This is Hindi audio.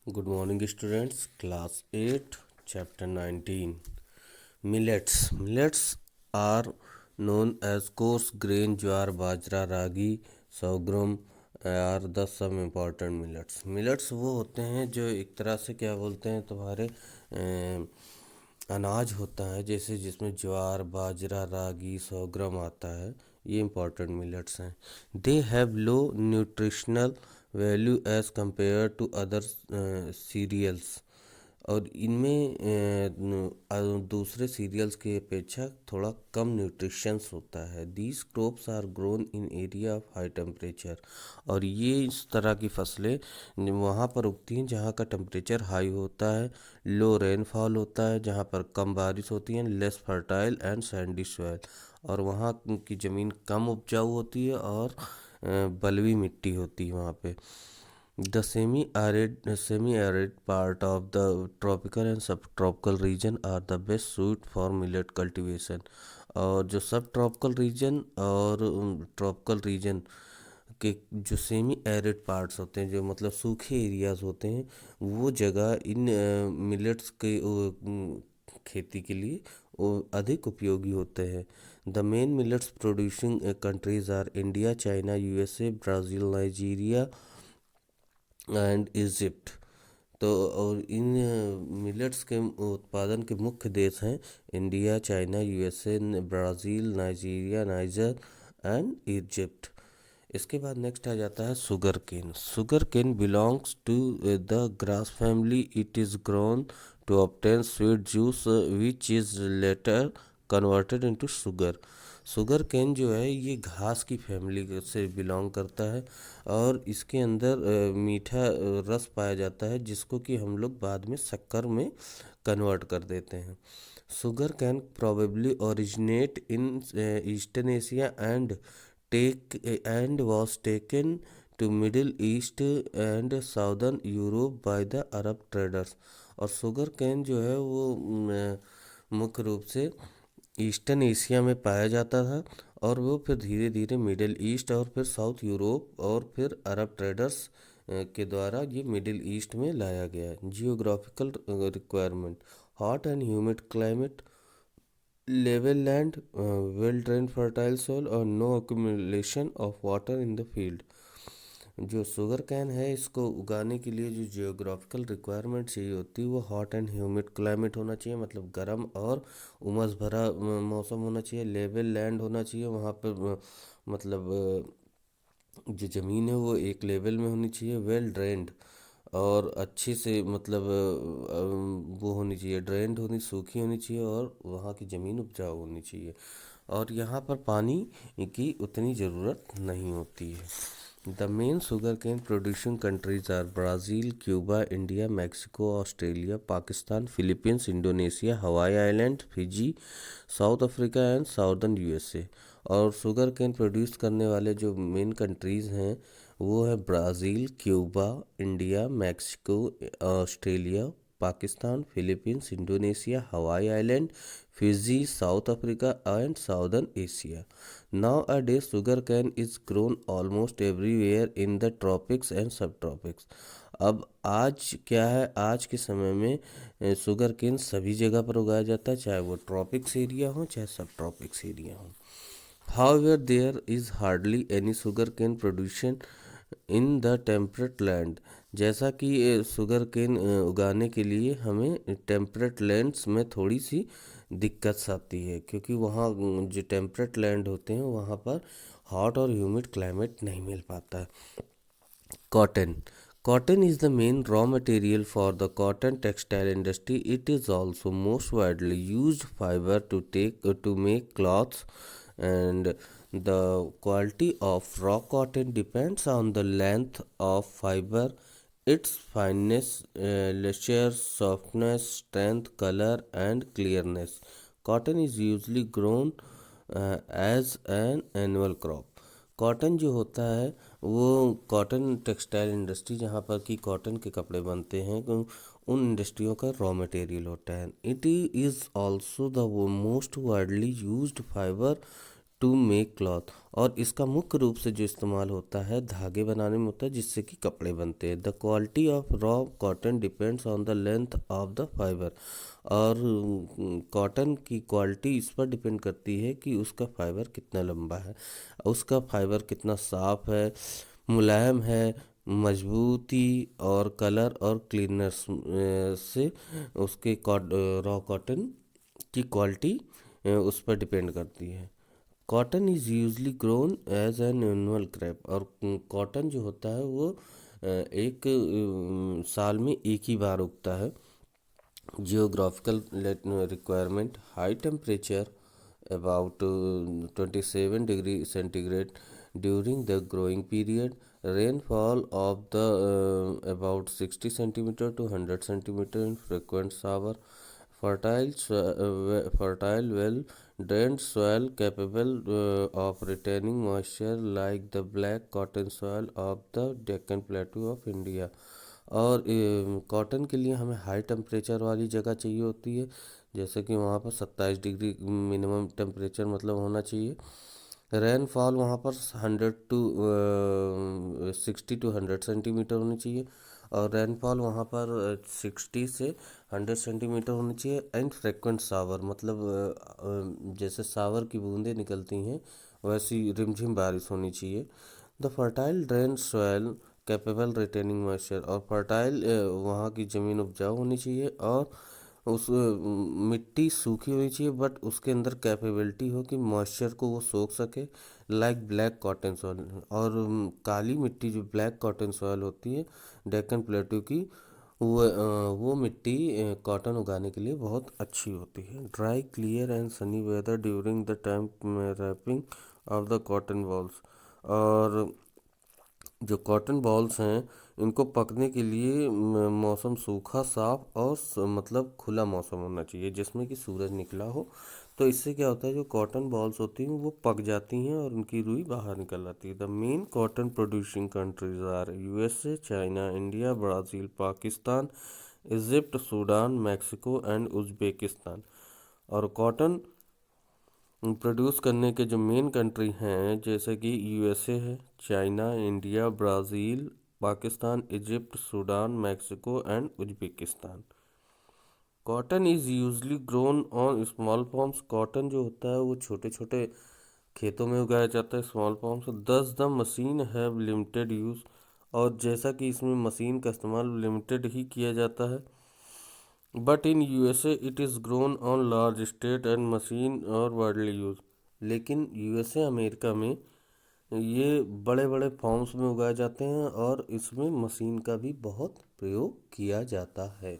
Good morning, students. Class 8, Chapter 19. Millets. Millets are known as coarse grain, jowar, bajra, ragi, sorghum are the some important millets. Millets वो होते हैं जो एक तरह से क्या बोलते हैं तुम्हारे अनाज होता है, जैसे जिसमें ज्वार, बाजरा, रागी, sorghum आता है। ये इंपॉर्टेंट मिलेट्स हैं। They have low nutritional value as compare to other cereals. और इनमें दूसरे सीरियल्स की अपेक्षा थोड़ा कम न्यूट्रिशंस होता है। These crops are grown in area of high temperature. और ये इस तरह की फसलें वहाँ पर उगती हैं जहाँ का टेम्परेचर हाई होता है, लो रेनफॉल होता है, जहाँ पर कम बारिश होती है, less fertile and Sandy soil. और वहाँ की ज़मीन कम उपजाऊ होती है और बलुई मिट्टी होती है वहाँ पे। The semi-arid part of the tropical and subtropical region are the best suit for millet cultivation। और जो सब ट्रॉपिकल रीजन और ट्रॉपिकल रीजन के जो सेमी एरिड पार्ट्स होते हैं, जो मतलब सूखे एरियाज होते हैं, वो जगह इन मिलेट्स के खेती के लिए वो अधिक उपयोगी होते हैं। The main millets producing countries R India, China, USA, Brazil, Nigeria and Egypt. तो और इन मिलेट्स के उत्पादन के मुख्य देश हैं India, China, USA, Brazil, Nigeria, Niger and Egypt. इसके बाद नेक्स्ट आ जाता है sugar cane. Sugar cane belongs to the grass family. It is grown to obtain sweet juice which is later converted into sugar. Sugar cane जो है ये घास की फैमिली से बिलोंग करता है और इसके अंदर मीठा रस पाया जाता है, जिसको कि हम लोग बाद में शक्कर में कन्वर्ट कर देते हैं। Sugar cane probably originate in eastern Asia and was taken to Middle East and Southern Europe by the Arab traders. और शुगर कैन जो है वो मुख्य रूप से ईस्टर्न एशिया में पाया जाता था और वो फिर धीरे धीरे मिडिल ईस्ट और फिर साउथ यूरोप और फिर अरब ट्रेडर्स के द्वारा ये मिडिल ईस्ट में लाया गया। Geographical requirement: hot and humid climate, level land, well drain fertile soil और no accumulation of water in the field. जो शुगर कैन है इसको उगाने के लिए जो जियोग्राफिकल रिक्वायरमेंट चाहिए होती है वो हॉट एंड ह्यूमिड क्लाइमेट होना चाहिए, मतलब गर्म और उमस भरा मौसम होना चाहिए। लेवल लैंड होना चाहिए, वहाँ पर मतलब जो ज़मीन है वो एक लेवल में होनी चाहिए। वेल ड्रेन्ड और अच्छे से मतलब वो होनी चाहिए, ड्रेन्ड होनी, सूखी होनी चाहिए और वहाँ की ज़मीन उपजाऊ होनी चाहिए। और यहाँ पर पानी की उतनी ज़रूरत नहीं होती है। The main sugar cane producing countries are Brazil, Cuba, India, Mexico, Australia, Pakistan, Philippines, Indonesia, Hawaii island, Fiji, South Africa and southern USA. और शुगर केन प्रोड्यूस करने वाले जो मेन कंट्रीज़ हैं वो है Brazil, Cuba, India, Mexico, Australia, Pakistan, Philippines, Indonesia, Hawaii island, Fiji, South Africa and southern Asia. Now a day sugar cane is grown almost everywhere in the tropics and sub tropics. अब आज क्या है, आज के समय में शुगर केन सभी जगह पर उगाया जाता है, चाहे वो ट्रॉपिक्स एरिया हो चाहे सब ट्रॉपिक्स एरिया हो। However, there is hardly any sugarcane production in the temperate land। जैसा कि शुगर केन उगाने के लिए हमें टेम्परेट लैंड्स में थोड़ी सी दिक्कत आती है, क्योंकि वहाँ जो टेम्परेट लैंड होते हैं वहाँ पर हॉट और ह्यूमिड क्लाइमेट नहीं मिल पाता है। Cotton. Cotton is the main raw material for the cotton textile industry. It is also most widely used fiber to make cloths, and the quality of raw cotton depends on the length of fiber, its fineness, luster, softness, strength, color, and clearness. Cotton is usually grown as an annual crop। Cotton जो होता है वो कॉटन टेक्सटाइल इंडस्ट्री जहाँ पर कि कॉटन के कपड़े बनते हैं उन इंडस्ट्रियों का रॉ मटेरियल होता है। It is also the most widely used fibre to make cloth, और इसका मुख्य रूप से जो इस्तेमाल होता है धागे बनाने में होता है, जिससे कि कपड़े बनते हैं। The quality of raw cotton depends on the length of the fibre, और कॉटन की क्वालिटी इस पर डिपेंड करती है कि उसका फाइबर कितना लंबा है, उसका फाइबर कितना साफ है, मुलायम है, मजबूती और कलर और क्लीननेस से उसके रॉ कॉटन की क्वालिटी उस पर डिपेंड करती है। Cotton is usually grown as an annual crop, और कॉटन जो होता है वो एक साल में एक ही बार उगता है। Geographical requirement, high temperature about 27 degree centigrade during the growing period, rainfall of the about 60 centimeter to 100 centimeter in frequent shower, fertile well drained soil capable of retaining moisture like the black cotton soil of the Deccan Plateau of India। और कॉटन के लिए हमें हाई टेम्परेचर वाली जगह चाहिए होती है, जैसे कि वहाँ पर 27 डिग्री मिनिमम टेम्परेचर मतलब होना चाहिए। रेनफॉल वहाँ पर 60 to 100 सेंटीमीटर होनी चाहिए, और रेनफॉल वहाँ पर 60 से 100 सेंटीमीटर होनी चाहिए। एंड फ्रेक्वेंट शावर मतलब जैसे शावर की बूंदें निकलती हैं वैसी रिमझिम बारिश होनी चाहिए। The fertile drain soil capable retaining moisture, और फर्टाइल वहाँ की ज़मीन उपजाऊ होनी चाहिए, और उस मिट्टी सूखी होनी चाहिए बट उसके अंदर कैपेबिलिटी हो कि मॉइस्चर को वो सोख सके, लाइक ब्लैक कॉटन सॉइल। और काली मिट्टी जो ब्लैक कॉटन सॉइल होती है डेक्कन प्लेटू की, वो मिट्टी कॉटन उगाने के लिए बहुत अच्छी होती है। Dry clear and sunny weather during the time wrapping of the cotton bolls, और जो कॉटन बॉल्स हैं इनको पकने के लिए मौसम सूखा साफ और मतलब खुला मौसम होना चाहिए जिसमें कि सूरज निकला हो। तो इससे क्या होता है, जो कॉटन बॉल्स होती हैं वो पक जाती हैं और उनकी रुई बाहर निकल आती है। The main cotton producing countries are USA, China, India, Brazil, Pakistan, Egypt, Sudan, Mexico and Uzbekistan. और कॉटन प्रोड्यूस करने के जो मेन कंट्री हैं जैसे कि यूएसए है, China, India, Brazil, Pakistan, Egypt, Sudan, Mexico and Uzbekistan. Cotton is usually grown on small forms, cotton जो होता है वो छोटे छोटे खेतों में उगाया जाता है, स्मॉल फॉर्म्स। दस the machine have limited use, और जैसा कि इसमें मशीन का इस्तेमाल लिमिटेड ही किया जाता है। But in USA it is grown on large state and machine और वाइडली यूज, लेकिन यूएसए अमेरिका में ये बड़े बड़े फॉर्म्स में उगाए जाते हैं और इसमें मशीन का भी बहुत प्रयोग किया जाता है।